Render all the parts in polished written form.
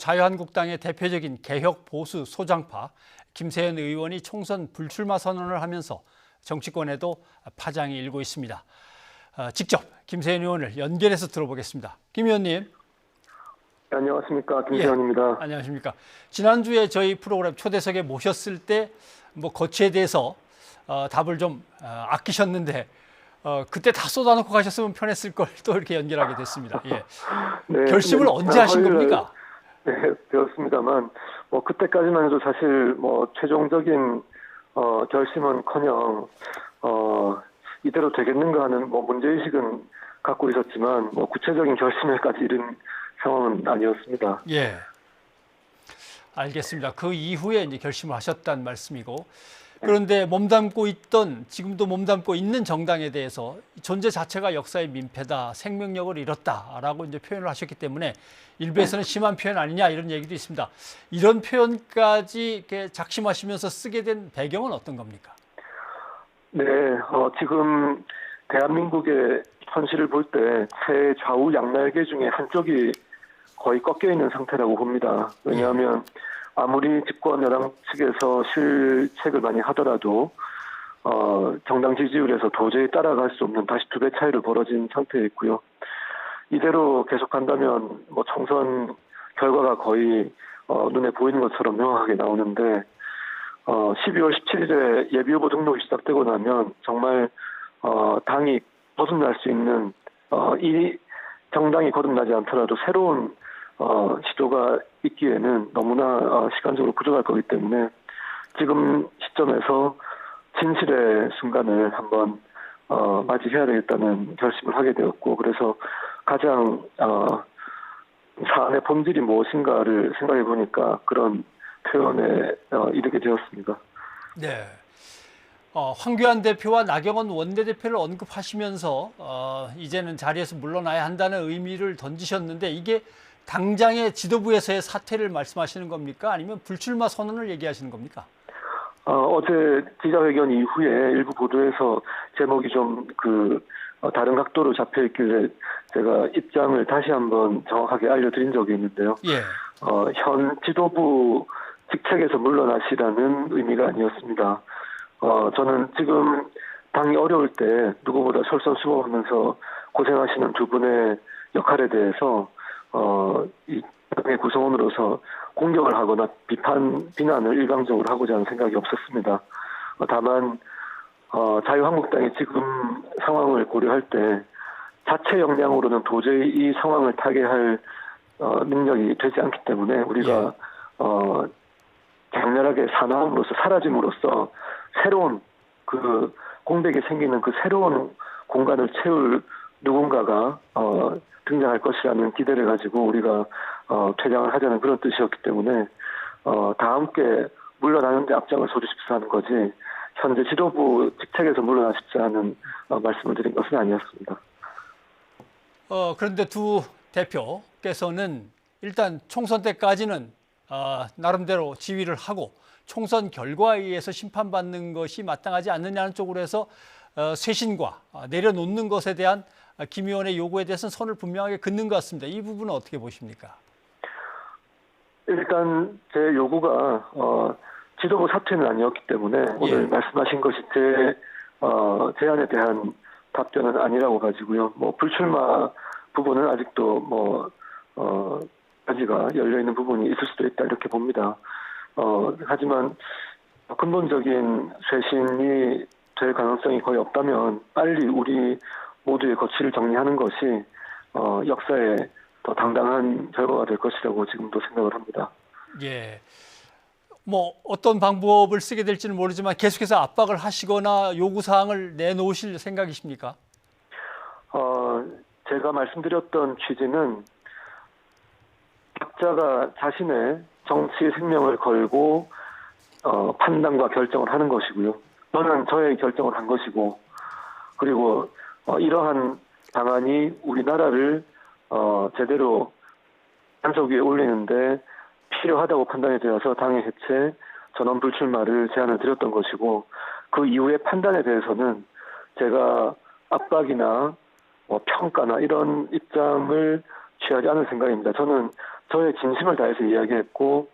자유한국당의 대표적인 개혁 보수 소장파 김세현 의원이 총선 불출마 선언을 하면서 정치권에도 파장이 일고 있습니다. 직접 김세현 의원을 연결해서 들어보겠습니다. 김 의원님. 네, 안녕하십니까, 김세현입니다. 예, 안녕하십니까. 지난주에 저희 프로그램 초대석에 모셨을 때 거취에 대해서 답을 좀 아끼셨는데 그때 다 쏟아놓고 가셨으면 편했을 걸 또 이렇게 연결하게 됐습니다. 예. 네, 결심을 언제 하신 겁니까? 네, 되었습니다만 그때까지만 해도 사실 최종적인 결심은커녕 이대로 되겠는가 하는 문제의식은 갖고 있었지만 구체적인 결심에까지 이른 상황은 아니었습니다. 예, 알겠습니다. 그 이후에 이제 결심을 하셨다는 말씀이고, 그런데 지금도 몸담고 있는 정당에 대해서 존재 자체가 역사의 민폐다, 생명력을 잃었다라고 이제 표현을 하셨기 때문에 일부에서는 심한 표현 아니냐 이런 얘기도 있습니다. 이런 표현까지 이렇게 작심하시면서 쓰게 된 배경은 어떤 겁니까? 네, 지금 대한민국의 현실을 볼 때 최좌우 양날개 중에 한쪽이 거의 꺾여 있는 상태라고 봅니다. 왜냐하면 아무리 집권 여당 측에서 실책을 많이 하더라도 정당 지지율에서 도저히 따라갈 수 없는 다시 2배 차이로 벌어진 상태에 있고요. 이대로 계속한다면 총선 결과가 거의 눈에 보이는 것처럼 명확하게 나오는데 12월 17일에 예비후보 등록이 시작되고 나면 정말 당이 거듭날 수 있는 이 정당이 거듭나지 않더라도 새로운 시도가 있기에는 너무나 시간적으로 부족할 거기 때문에 지금 시점에서 진실의 순간을 한번 맞이해야 되겠다는 결심을 하게 되었고, 그래서 가장 사안의 본질이 무엇인가를 생각해 보니까 그런 표현에 이르게 되었습니다. 네. 황교안 대표와 나경원 원내대표를 언급하시면서 이제는 자리에서 물러나야 한다는 의미를 던지셨는데, 이게 당장의 지도부에서의 사퇴를 말씀하시는 겁니까? 아니면 불출마 선언을 얘기하시는 겁니까? 어제 기자회견 이후에 일부 보도에서 제목이 좀 다른 각도로 잡혀 있길래 제가 입장을 다시 한번 정확하게 알려드린 적이 있는데요. 예. 현 지도부 직책에서 물러나시라는 의미가 아니었습니다. 저는 지금 당이 어려울 때 누구보다 솔선수범하면서 고생하시는 두 분의 역할에 대해서 이 당의 구성원으로서 공격을 하거나 비난을 일방적으로 하고자 하는 생각이 없었습니다. 다만 자유한국당이 지금 상황을 고려할 때 자체 역량으로는 도저히 이 상황을 타개할 능력이 되지 않기 때문에 우리가 격렬하게 사나움으로써 사라짐으로써 새로운 공백이 생기는 그 새로운 공간을 채울 누군가가 등장할 것이라는 기대를 가지고 우리가 퇴장을 하자는 그런 뜻이었기 때문에 다 함께 물러나는 데 앞장을 서주십사 하는 거지, 현재 지도부 직책에서 물러나십사 하는 말씀을 드린 것은 아니었습니다. 그런데 두 대표께서는 일단 총선 때까지는 나름대로 지휘를 하고 총선 결과에 의해서 심판받는 것이 마땅하지 않느냐는 쪽으로 해서 쇄신과 내려놓는 것에 대한 김 의원의 요구에 대해서는 선을 분명하게 긋는 것 같습니다. 이 부분은 어떻게 보십니까? 일단 제 요구가 지도부 사퇴는 아니었기 때문에 오늘 말씀하신 것이 제 제안에 대한 답변은 아니라고 가지고요. 불출마 부분은 아직도 가지가 열려 있는 부분이 있을 수도 있다 이렇게 봅니다. 하지만 근본적인 쇄신이 될 가능성이 거의 없다면 빨리 우리 모두의 거취를 정리하는 것이 역사에 더 당당한 결과가 될 것이라고 지금도 생각을 합니다. 예. 어떤 방법을 쓰게 될지는 모르지만 계속해서 압박을 하시거나 요구사항을 내놓으실 생각이십니까? 제가 말씀드렸던 취지는 각자가 자신의 정치 생명을 걸고 판단과 결정을 하는 것이고요. 저는 저의 결정을 한 것이고, 그리고 이러한 방안이 우리나라를 제대로 한석 위에 올리는데 필요하다고 판단이 되어서 당의 해체, 전원 불출마를 제안을 드렸던 것이고, 그 이후의 판단에 대해서는 제가 압박이나 평가나 이런 입장을 취하지 않을 생각입니다. 저는 저의 진심을 다해서 이야기했고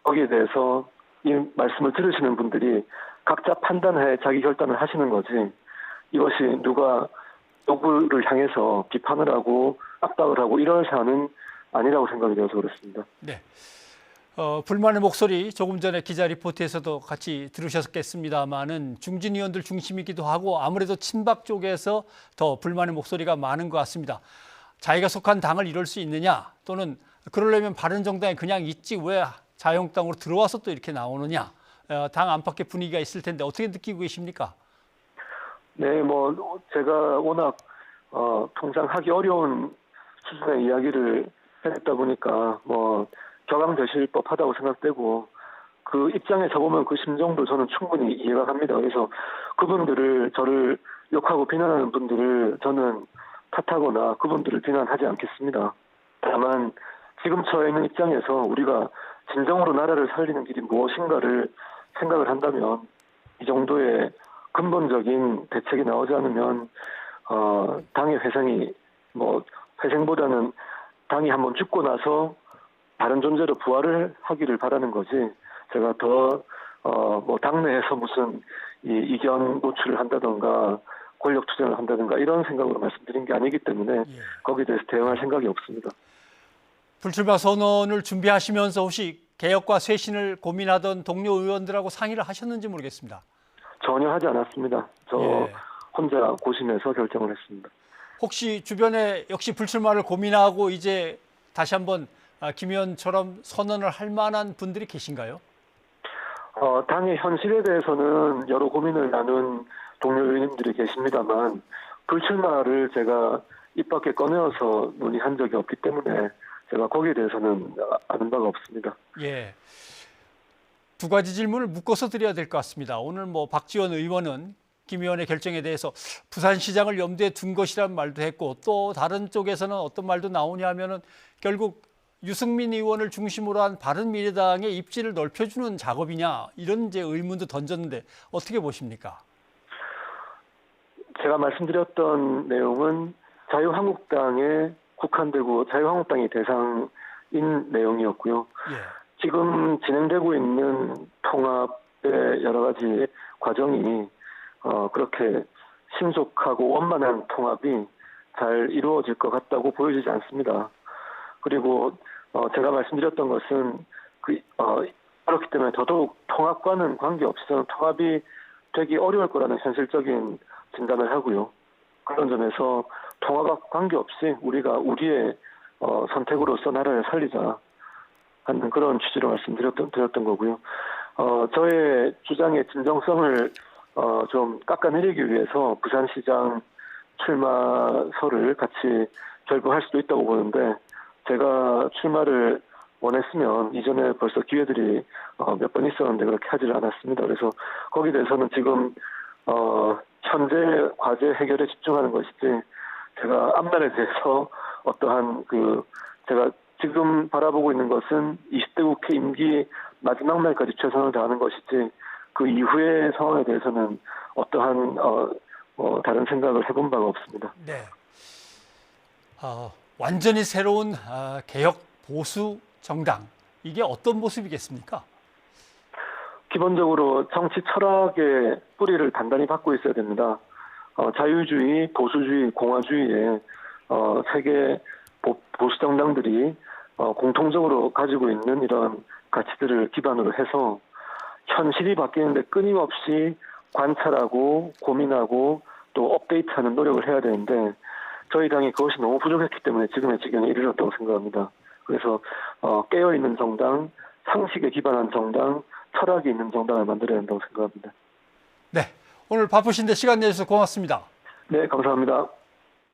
거기에 대해서 이 말씀을 들으시는 분들이 각자 판단해 자기 결단을 하시는 거지 이것이 누가 누구를 향해서 비판을 하고 압박을 하고 이럴 사안은 아니라고 생각이 되어서 그렇습니다. 네. 불만의 목소리 조금 전에 기자 리포트에서도 같이 들으셨겠습니다만은 중진 의원들 중심이기도 하고 아무래도 친박 쪽에서 더 불만의 목소리가 많은 것 같습니다. 자기가 속한 당을 이룰 수 있느냐 또는 그러려면 바른정당에 그냥 있지 왜 자유한국당으로 들어와서 또 이렇게 나오느냐 당 안팎의 분위기가 있을 텐데 어떻게 느끼고 계십니까? 네, 제가 워낙 통상 하기 어려운 수준의 이야기를 했다 보니까 격앙되실 법하다고 생각되고 그 입장에 서보면 그 심정도 저는 충분히 이해가 갑니다. 그래서 그분들을 저를 욕하고 비난하는 분들을 저는 탓하거나 그분들을 비난하지 않겠습니다. 다만 지금 처해 있는 입장에서 우리가 진정으로 나라를 살리는 길이 무엇인가를 생각을 한다면 이 정도의 근본적인 대책이 나오지 않으면 당의 회생이 회생보다는 당이 한번 죽고 나서 다른 존재로 부활을 하기를 바라는 거지 제가 더 당내에서 무슨 이견 노출을 한다던가 권력 투쟁을 한다든가 이런 생각으로 말씀드린 게 아니기 때문에 거기에 대해서 대응할 생각이 없습니다. 불출마 선언을 준비하시면서 혹시 개혁과 쇄신을 고민하던 동료 의원들하고 상의를 하셨는지 모르겠습니다. 전혀 하지 않았습니다. 저 혼자 고심해서 결정을 했습니다. 혹시 주변에 역시 불출마를 고민하고 이제 다시 한번 김 의원처럼 선언을 할 만한 분들이 계신가요? 당의 현실에 대해서는 여러 고민을 나눈 동료 의원님들이 계십니다만 불출마를 제가 입 밖에 꺼내어서 논의한 적이 없기 때문에 제가 거기에 대해서는 아는 바가 없습니다. 예. 두 가지 질문을 묶어서 드려야 될 것 같습니다. 오늘 박지원 의원은 김 의원의 결정에 대해서 부산시장을 염두에 둔 것이라는 말도 했고 또 다른 쪽에서는 어떤 말도 나오냐 하면은 결국 유승민 의원을 중심으로 한 바른미래당의 입지를 넓혀주는 작업이냐 이런 이제 의문도 던졌는데 어떻게 보십니까? 제가 말씀드렸던 내용은 자유한국당에 국한되고 자유한국당이 대상인 내용이었고요. 지금 진행되고 있는 통합의 여러 가지 과정이 그렇게 신속하고 원만한 통합이 잘 이루어질 것 같다고 보여지지 않습니다. 그리고 제가 말씀드렸던 것은 그렇기 때문에 더더욱 통합과는 관계없이 저는 통합이 되기 어려울 거라는 현실적인 진단을 하고요. 그런 점에서 통합과 관계없이 우리가 우리의 선택으로서 나라를 살리자 하는 그런 취지로 말씀드렸던 거고요. 저의 주장의 진정성을 좀 깎아내리기 위해서 부산시장 출마설을 같이 결부할 수도 있다고 보는데 제가 출마를 원했으면 이전에 벌써 기회들이 몇 번 있었는데 그렇게 하지를 않았습니다. 그래서 거기에 대해서는 지금 현재 과제 해결에 집중하는 것이지 제가 앞날에 대해서 어떠한 제가 지금 바라보고 있는 것은 20대 국회 임기 마지막 날까지 최선을 다하는 것이지 그 이후의 상황에 대해서는 어떠한 다른 생각을 해본 바가 없습니다. 네. 완전히 새로운 개혁 보수 정당 이게 어떤 모습이겠습니까? 기본적으로 정치 철학의 뿌리를 단단히 받고 있어야 됩니다. 자유주의, 보수주의, 공화주의의 세계 보수 정당들이 공통적으로 가지고 있는 이런 가치들을 기반으로 해서 현실이 바뀌는데 끊임없이 관찰하고 고민하고 또 업데이트하는 노력을 해야 되는데 저희 당이 그것이 너무 부족했기 때문에 지금의 지경에 이르렀다고 생각합니다. 그래서 깨어있는 정당, 상식에 기반한 정당, 철학이 있는 정당을 만들어야 한다고 생각합니다. 네, 오늘 바쁘신데 시간 내주셔서 고맙습니다. 네, 감사합니다.